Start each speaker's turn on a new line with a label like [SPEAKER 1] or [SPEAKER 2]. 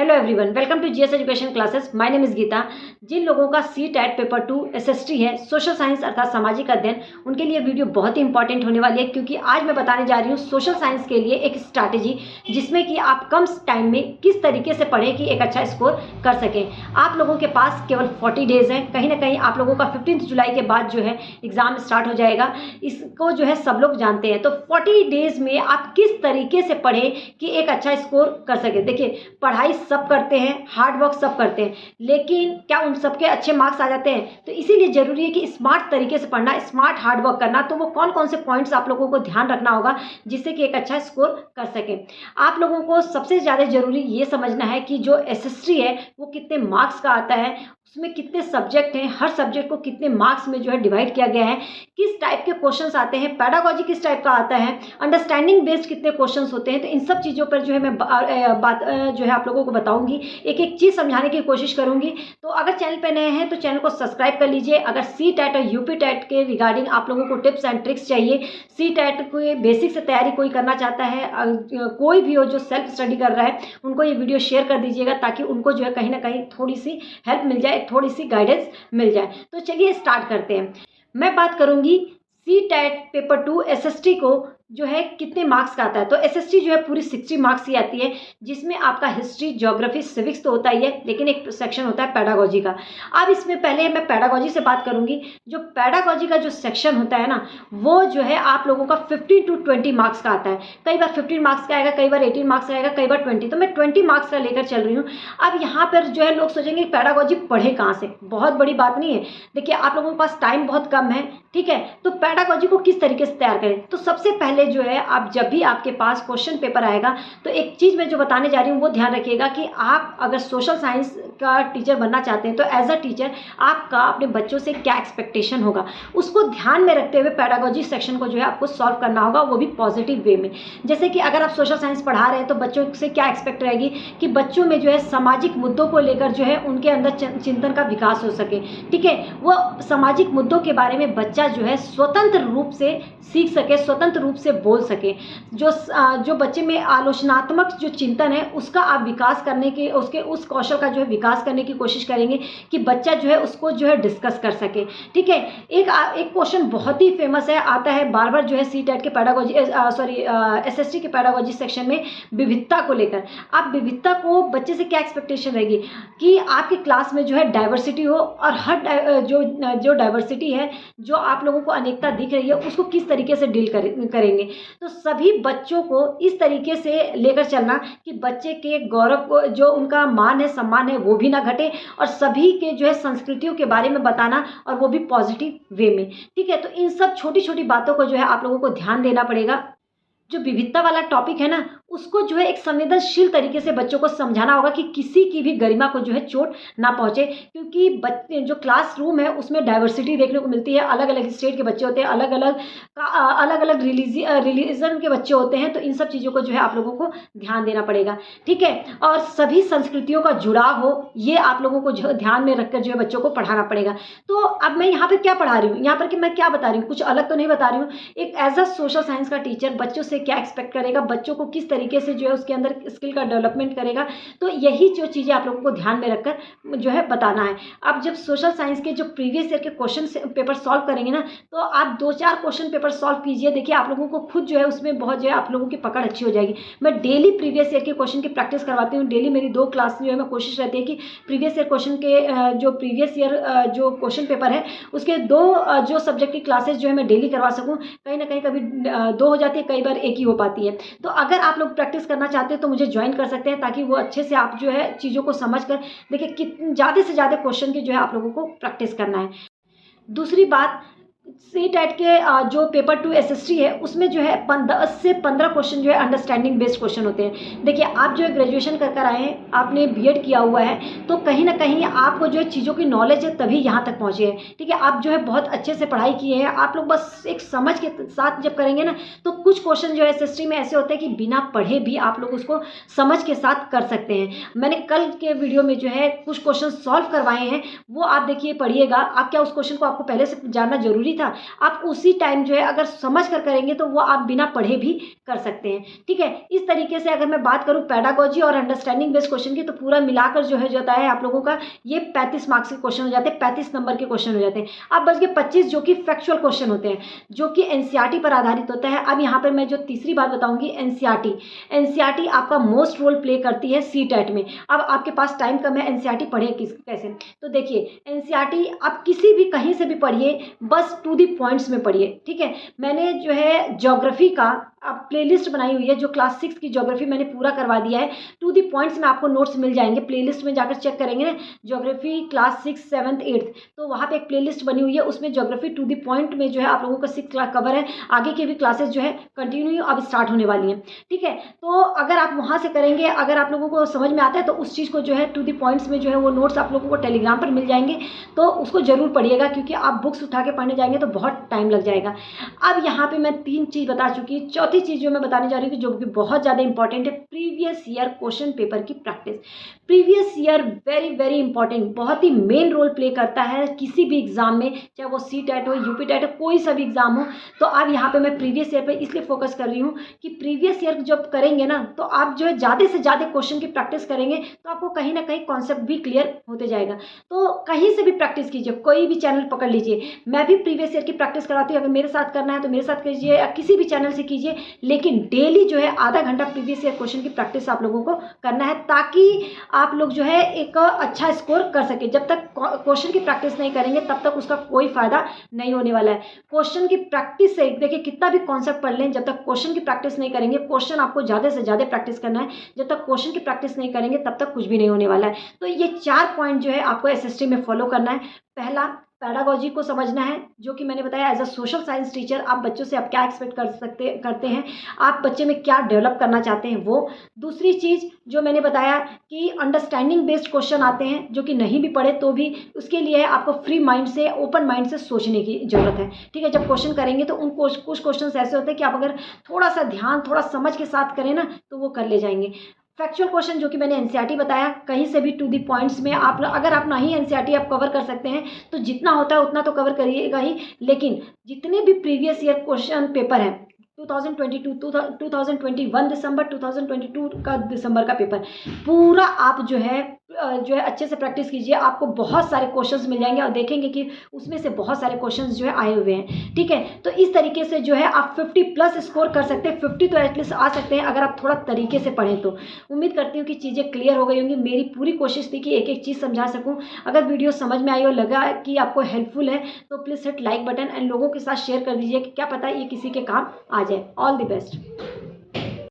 [SPEAKER 1] Hello everyone, welcome to GS education classes. My name is Geeta. जिन लोगों का CTET paper 2 SST है, social science अर्थात सामाजिक अध्ययन, उनके लिए वीडियो बहुत ही इंपॉर्टेंट होने वाली है, क्योंकि आज मैं बताने जा रही हूँ सोशल साइंस के लिए एक स्ट्रैटेजी, जिसमें कि आप कम टाइम में किस तरीके से पढ़ें कि एक अच्छा स्कोर कर सकें। आप लोगों के पास केवल 40 डेज हैं। कहीं ना कहीं आप लोगों का 15 जुलाई के बाद जो है एग्जाम स्टार्ट हो जाएगा, इसको जो है सब लोग जानते हैं। तो 40 डेज में आप किस तरीके से पढ़ें कि एक अच्छा स्कोर कर सके। देखिए, पढ़ाई सब करते हैं, हार्ड वर्क सब करते हैं, लेकिन क्या उन सबके अच्छे मार्क्स आ जाते हैं? तो इसीलिए जरूरी है कि स्मार्ट तरीके से पढ़ना, स्मार्ट हार्ड वर्क करना। तो वो कौन कौन से पॉइंट्स आप लोगों को ध्यान रखना होगा जिससे कि एक अच्छा स्कोर कर सके। आप लोगों को सबसे ज़्यादा जरूरी ये समझना है कि जो एसएसटी है वो कितने मार्क्स का आता है, उसमें कितने सब्जेक्ट हैं, हर सब्जेक्ट को कितने मार्क्स में जो है डिवाइड किया गया है, किस टाइप के क्वेश्चंस आते हैं, पेडागोजी किस टाइप का आता है, अंडरस्टैंडिंग बेस्ड कितने क्वेश्चंस होते हैं। तो इन सब चीज़ों पर जो है मैं बात जो है आप लोगों को बताऊंगी, एक एक चीज़ समझाने की कोशिश करूंगी। तो अगर चैनल पे नए हैं तो चैनल को सब्सक्राइब कर लीजिए। अगर सी टेट और यूपी टेट के रिगार्डिंग आप लोगों को टिप्स एंड ट्रिक्स चाहिए, सी टेट को बेसिक से तैयारी कोई करना चाहता है, कोई भी हो जो सेल्फ स्टडी कर रहा है, उनको ये वीडियो शेयर कर दीजिएगा, ताकि उनको जो है कहीं ना कहीं थोड़ी सी हेल्प मिल जाए, थोड़ी सी गाइडेंस मिल जाए। तो चलिए स्टार्ट करते हैं। मैं बात करूंगी सी टेट पेपर 2 एसएसटी को जो है कितने मार्क्स का आता है। तो एसएसटी जो है पूरी 60 मार्क्स की आती है, जिसमें आपका हिस्ट्री, ज्योग्राफी, सिविक्स तो होता ही है, लेकिन एक सेक्शन होता है पेडागोजी का। अब इसमें पहले मैं पेडागोजी से बात करूंगी। जो पेडागोजी का जो सेक्शन होता है ना, वो जो है आप लोगों का 15 to 20 मार्क्स का आता है। कई बार 15 मार्क्स का आएगा, कई बार 18 मार्क्स का आएगा, कई बार 20। तो मैं 20 मार्क्स का लेकर चल रही हूँ। अब यहाँ पर जो है लोग सोचेंगे पेडागोजी पढ़े कहाँ से, बहुत बड़ी बात नहीं है। देखिए, आप लोगों के पास टाइम बहुत कम है, ठीक है। तो पेडागोजी को किस तरीके से तैयार करें? तो सबसे पहले जो है, आप जब भी आपके पास क्वेश्चन पेपर आएगा, तो एक चीज़ मैं जो बताने जा रही हूँ वो ध्यान रखिएगा कि आप अगर सोशल साइंस का टीचर बनना चाहते हैं, तो एज अ टीचर आपका अपने बच्चों से क्या एक्सपेक्टेशन होगा, उसको ध्यान में रखते हुए पेडागोजी सेक्शन को जो है आपको सॉल्व करना होगा, वो भी पॉजिटिव वे में। जैसे कि अगर आप सोशल साइंस पढ़ा रहे हैं, तो बच्चों से क्या एक्सपेक्ट रहेगी कि बच्चों में जो है सामाजिक मुद्दों को लेकर जो है उनके अंदर चिंतन का विकास हो सके, ठीक है। वो सामाजिक मुद्दों के बारे में बच्चा जो है स्वतंत्र रूप से सीख सके, स्वतंत्र रूप से बोल सके। जो बच्चे में आलोचनात्मक जो चिंतन है, उसका आप विकास करने के, उसके उस कौशल का जो है विकास करने की कोशिश करेंगे कि बच्चा जो है उसको जो है डिस्कस कर सके, ठीक है। एक क्वेश्चन बहुत ही फेमस है, आता है बार बार जो है सी टेट के पेडागोजी एसएसटी के पेडागोजी सेक्शन में, विविधता को लेकर। आप विविधता को बच्चे से क्या एक्सपेक्टेशन रहेगी कि आपकी क्लास में जो है डाइवर्सिटी हो, और हर जो डाइवर्सिटी है, जो आप लोगों को अनेकता दिख रही है, उसको किस तरीके से डील करेंगे। तो सभी बच्चों को इस तरीके से लेकर चलना कि बच्चे के गौरव को, जो उनका मान है, सम्मान है, वो भी ना घटे, और सभी के जो है संस्कृतियों के बारे में बताना, और वो भी पॉजिटिव वे में, ठीक है। तो इन सब छोटी छोटी बातों को जो है आप लोगों को ध्यान देना पड़ेगा। जो विविधता वाला टॉपिक है ना, उसको जो है एक संवेदनशील तरीके से बच्चों को समझाना होगा कि किसी की भी गरिमा को जो है चोट ना पहुंचे, क्योंकि बच्चे जो क्लासरूम है उसमें डाइवर्सिटी देखने को मिलती है, अलग अलग स्टेट के बच्चे होते हैं, अलग अलग रिलीजन के बच्चे होते हैं। तो इन सब चीज़ों को जो है आप लोगों को ध्यान देना पड़ेगा, ठीक है। और सभी संस्कृतियों का जुड़ाव हो, ये आप लोगों को जो ध्यान में रखकर जो है बच्चों को पढ़ाना पड़ेगा। तो अब मैं यहाँ पर क्या पढ़ा रही हूँ, यहाँ पर कि मैं क्या बता रही हूँ, कुछ अलग तो नहीं बता रही हूँ। एक एज अ सोशल साइंस का टीचर बच्चों से क्या एक्सपेक्ट करेगा, बच्चों को किस तरीके से जो है उसके अंदर स्किल का डेवलपमेंट करेगा। तो यही जो चीज़ें आप लोगों को ध्यान में रखकर जो है बताना है। अब जब सोशल साइंस के जो प्रीवियस ईयर के क्वेश्चन पेपर सॉल्व करेंगे ना, तो आप 2-4 क्वेश्चन पेपर सॉल्व कीजिए। देखिए, आप लोगों को खुद जो है उसमें बहुत जो है आप लोगों की पकड़ अच्छी हो जाएगी। मैं डेली प्रीवियस ईयर के क्वेश्चन की प्रैक्टिस करवाती हूँ। डेली मेरी 2 क्लास जो है, मैं कोशिश रहती है कि प्रीवियस ईयर क्वेश्चन के जो प्रीवियस ईयर जो क्वेश्चन पेपर है, उसके 2 जो सब्जेक्ट की क्लासेस जो है मैं डेली करवा सकूँ। कहीं ना कहीं कभी 2 हो जाती है, कई बार 1 ही हो पाती है। तो अगर आप लोग प्रैक्टिस करना चाहते हैं तो मुझे ज्वाइन कर सकते हैं, ताकि वो अच्छे से आप जो है चीज़ों को समझ कर देखिए कि ज़्यादा से ज़्यादा क्वेश्चन की जो है आप लोगों को प्रैक्टिस करना है। दूसरी बात, सी टेट के जो पेपर 2 एसएसटी है, उसमें जो है 10 से 15 क्वेश्चन जो है अंडरस्टैंडिंग बेस्ड क्वेश्चन होते हैं। देखिए, आप जो है ग्रेजुएशन कर आए हैं, आपने बीएड किया हुआ है, तो कहीं ना कहीं आपको जो है चीज़ों की नॉलेज है, तभी यहाँ तक पहुँचे हैं, ठीक है। आप जो है बहुत अच्छे से पढ़ाई किए हैं, आप लोग बस एक समझ के साथ जब करेंगे ना, तो कुछ क्वेश्चन जो है एसएसटी में ऐसे होते हैं कि बिना पढ़े भी आप लोग उसको समझ के साथ कर सकते हैं। मैंने कल के वीडियो में जो है कुछ क्वेश्चन सॉल्व करवाए हैं, वो आप देखिए, पढ़िएगा। आप क्या उस क्वेश्चन को आपको पहले से जानना जरूरी था, आप उसी टाइम जो है अगर समझ कर करेंगे तो वो आप बिना पढ़े भी कर सकते हैं। ठीक है, इस तरीके से अगर मैं बात करूँ पेडागोजी और अंडरस्टैंडिंग बेस्ड क्वेश्चन की, तो पूरा मिलाकर जो है जाता है आप लोगों का ये 35 मार्क्स के क्वेश्चन हो जाते हैं, 35 नंबर के क्वेश्चन हो जाते हैं। अब बच गए 25 जो कि फैक्चुअल क्वेश्चन होते हैं, जो कि एनसीईआरटी पर आधारित होता है। अब यहाँ पर मैं जो तीसरी बात बताऊंगी, एनसीईआरटी आपका मोस्ट रोल प्ले करती है सीटेट में। अब आपके पास टाइम कम है, एनसीईआरटी पढ़े कैसे? तो देखिए, एनसीईआरटी आप किसी भी कहीं से भी पढ़िए, बस टू दी पॉइंट्स में पढ़िए। ठीक है, मैंने जो है ज्योग्राफी का अब प्लेलिस्ट बनाई हुई है, जो क्लास 6 की ज्योग्राफी मैंने पूरा करवा दिया है। टू दी पॉइंट्स में आपको नोट्स मिल जाएंगे, प्लेलिस्ट में जाकर चेक करेंगे ना, ज्योग्राफी क्लास 6, 7th, 8th, तो वहाँ पे एक प्लेलिस्ट बनी हुई है, उसमें ज्योग्राफी टू दी पॉइंट में जो है आप लोगों का 6 क्लास कवर है। आगे की भी क्लासेस जो है कंटिन्यू अब स्टार्ट होने वाली हैं। ठीक है, तो अगर आप वहाँ से करेंगे, अगर आप लोगों को समझ में आता है तो उस चीज़ को जो है टू दी पॉइंट्स में जो है वो नोट्स आप लोगों को टेलीग्राम पर मिल जाएंगे, तो उसको जरूर पढ़िएगा, क्योंकि आप बुक्स उठा के पढ़ने जाएंगे तो बहुत टाइम लग जाएगा। अब यहाँ पे मैं 3 चीज़ बता चुकी, चौथी चीज़ जो मैं बताने जा रही हूँ, जो कि बहुत ज़्यादा इंपॉर्टेंट है, प्रीवियस ईयर क्वेश्चन पेपर की practice. Previous year very very important, बहुत ही मेन रोल प्ले करता है किसी भी एग्जाम में, चाहे वो सीटेट हो, यूपी टेट हो, कोई सा भी एग्जाम हो। तो अब यहाँ पे मैं प्रीवियस ईयर पे इसलिए फोकस कर रही हूँ कि प्रीवियस ईयर जब करेंगे ना, तो आप जो है ज़्यादा से ज़्यादा क्वेश्चन की प्रैक्टिस करेंगे तो आपको कहीं ना कहीं कॉन्सेप्ट भी क्लियर होते जाएगा। तो कहीं से भी प्रैक्टिस कीजिए, कोई भी चैनल पकड़ लीजिए, मैं भी प्रीवियस ईयर की प्रैक्टिस कराती हूँ। अगर मेरे साथ करना है तो मेरे साथ कीजिए, या किसी भी चैनल से कीजिए, लेकिन डेली जो है आधा घंटा प्रीवियस ईयर क्वेश्चन की प्रैक्टिस आप लोगों को करना है, ताकि आप लोग जो है एक अच्छा स्कोर कर सके। जब तक क्वेश्चन की प्रैक्टिस नहीं करेंगे तब तक उसका कोई फायदा नहीं होने वाला है। क्वेश्चन की प्रैक्टिस से देखिए, कितना भी कॉन्सेप्ट पढ़ लें, जब तक क्वेश्चन की प्रैक्टिस नहीं करेंगे, क्वेश्चन आपको ज़्यादा से ज़्यादा प्रैक्टिस करना है, जब तक क्वेश्चन की प्रैक्टिस नहीं करेंगे तब तक कुछ भी नहीं होने वाला है। तो ये 4 पॉइंट जो है आपको एसएसटी में फॉलो करना है। पहला, पैडागोजी को समझना है, जो कि मैंने बताया as a social science teacher आप बच्चों से आप क्या एक्सपेक्ट करते हैं, आप बच्चे में क्या डेवलप करना चाहते हैं वो। दूसरी चीज़ जो मैंने बताया कि अंडरस्टैंडिंग बेस्ड क्वेश्चन आते हैं, जो कि नहीं भी पढ़े तो भी उसके लिए आपको फ्री माइंड से, ओपन माइंड से सोचने की ज़रूरत है। ठीक है, जब क्वेश्चन करेंगे तो उन कुछ क्वेश्चन ऐसे होते हैं कि आप अगर थोड़ा सा ध्यान, थोड़ा समझ के साथ करें ना, तो वो कर ले जाएंगे। फैक्चुअल क्वेश्चन जो कि मैंने एनसीईआरटी बताया, कहीं से भी टू दी पॉइंट्स में आप अगर आप नहीं एनसीईआरटी आप कवर कर सकते हैं तो जितना होता है उतना तो कवर करिएगा ही, लेकिन जितने भी प्रीवियस ईयर क्वेश्चन पेपर हैं, 2022, 2021 दिसंबर, 2022 का दिसंबर का पेपर पूरा आप जो है अच्छे से प्रैक्टिस कीजिए। आपको बहुत सारे क्वेश्चंस मिल जाएंगे और देखेंगे कि उसमें से बहुत सारे क्वेश्चंस जो है आए हुए हैं। ठीक है, तो इस तरीके से जो है आप 50+ स्कोर कर सकते हैं, 50 तो एटलीस्ट आ सकते हैं अगर आप थोड़ा तरीके से पढ़ें तो। उम्मीद करती हूँ कि चीज़ें क्लियर हो गई होंगी। मेरी पूरी कोशिश थी कि एक एक चीज़ समझा सकूँ। अगर वीडियो समझ में आई और लगा कि आपको हेल्पफुल है तो please hit like button and लोगों के साथ शेयर कर दीजिए, कि क्या पता ये किसी के काम आ जाए। All the best.